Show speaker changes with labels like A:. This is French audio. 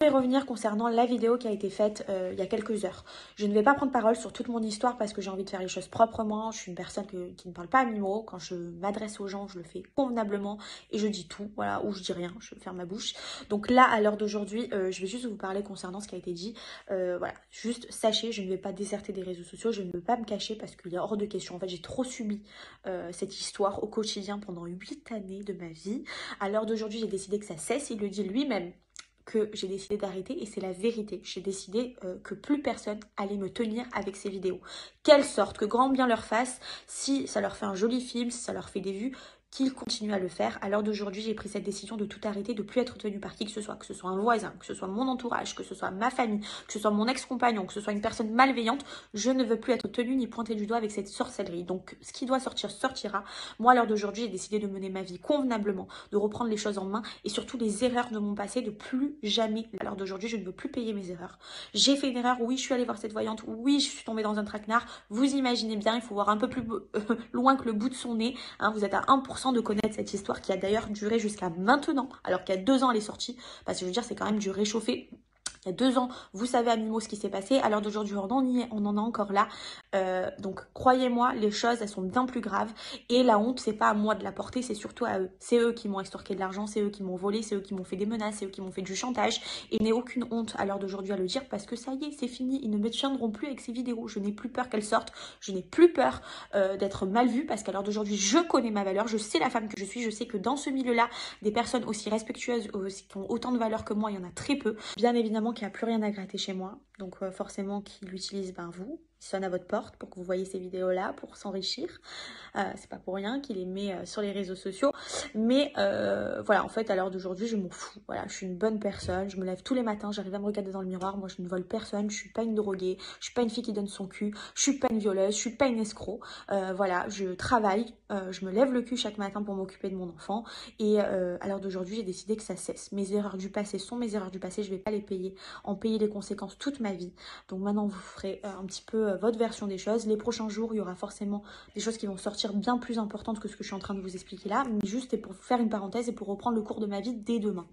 A: Je vais revenir concernant la vidéo qui a été faite il y a quelques heures. Je ne vais pas prendre parole sur toute mon histoire parce que j'ai envie de faire les choses proprement. Je suis une personne qui ne parle pas à mi-mot. Quand je m'adresse aux gens, je le fais convenablement et je dis tout, voilà, ou je dis rien, je vais faire ma bouche. Donc là, à l'heure d'aujourd'hui, je vais juste vous parler concernant ce qui a été dit. Voilà, juste sachez, je ne vais pas déserter des réseaux sociaux, je ne veux pas me cacher parce qu'il est hors de question. En fait, j'ai trop subi cette histoire au quotidien pendant 8 années de ma vie. À l'heure d'aujourd'hui, j'ai décidé que ça cesse, il le dit lui-même, que j'ai décidé d'arrêter et c'est la vérité. J'ai décidé que plus personne allait me tenir avec ces vidéos. Quelle sorte, que grand bien leur fasse, si ça leur fait un joli film, si ça leur fait des vues, qu'ils continuent à le faire. À l'heure d'aujourd'hui, j'ai pris cette décision de tout arrêter, de plus être tenu par qui que ce soit un voisin, que ce soit mon entourage, que ce soit ma famille, que ce soit mon ex-compagnon, que ce soit une personne malveillante. Je ne veux plus être tenue ni pointée du doigt avec cette sorcellerie. Donc, ce qui doit sortir, sortira. Moi, à l'heure d'aujourd'hui, j'ai décidé de mener ma vie convenablement, de reprendre les choses en main et surtout les erreurs de mon passé, de plus jamais. À l'heure d'aujourd'hui, je ne veux plus payer mes erreurs. J'ai fait une erreur, oui, je suis allée voir cette voyante, oui, je suis tombée dans un traquenard. Vous imaginez bien, il faut voir un peu plus loin que le bout de son nez. Hein, vous êtes à 1% de connaître cette histoire qui a d'ailleurs duré jusqu'à maintenant, alors qu'il y a 2 ans elle est sortie. Parce que je veux dire, c'est quand même du réchauffé. Il y a 2 ans, vous savez à mi-mot ce qui s'est passé. À l'heure d'aujourd'hui, on en est encore là. Donc, croyez-moi, les choses, elles sont bien plus graves. Et la honte, c'est pas à moi de la porter, c'est surtout à eux. C'est eux qui m'ont extorqué de l'argent, c'est eux qui m'ont volé, c'est eux qui m'ont fait des menaces, c'est eux qui m'ont fait du chantage. Et je n'ai aucune honte à l'heure d'aujourd'hui à le dire parce que ça y est, c'est fini. Ils ne me tiendront plus avec ces vidéos. Je n'ai plus peur qu'elles sortent. Je n'ai plus peur d'être mal vue parce qu'à l'heure d'aujourd'hui, je connais ma valeur. Je sais la femme que je suis. Je sais que dans ce milieu-là, des personnes aussi respectueuses, qui ont autant de valeur que moi, il y en a très peu. Bien évidemment qu'il n'y a plus rien à gratter chez moi. Donc forcément qu'il utilise vous. Il sonne à votre porte pour que vous voyez ces vidéos-là, pour s'enrichir. C'est pas pour rien qu'il les met sur les réseaux sociaux. Mais voilà, en fait, à l'heure d'aujourd'hui, je m'en fous. Voilà, je suis une bonne personne. Je me lève tous les matins, j'arrive à me regarder dans le miroir. Moi, je ne vole personne. Je suis pas une droguée. Je suis pas une fille qui donne son cul. Je suis pas une violeuse. Je suis pas une escroc. Voilà, je travaille. Je me lève le cul chaque matin pour m'occuper de mon enfant. Et à l'heure d'aujourd'hui, j'ai décidé que ça cesse. Mes erreurs du passé sont mes erreurs du passé. Je vais pas les payer. En payer les conséquences toute ma vie. Donc maintenant, vous ferez un petit peu votre version des choses. Les prochains jours, il y aura forcément des choses qui vont sortir bien plus importantes que ce que je suis en train de vous expliquer là. Mais juste pour faire une parenthèse et pour reprendre le cours de ma vie dès demain.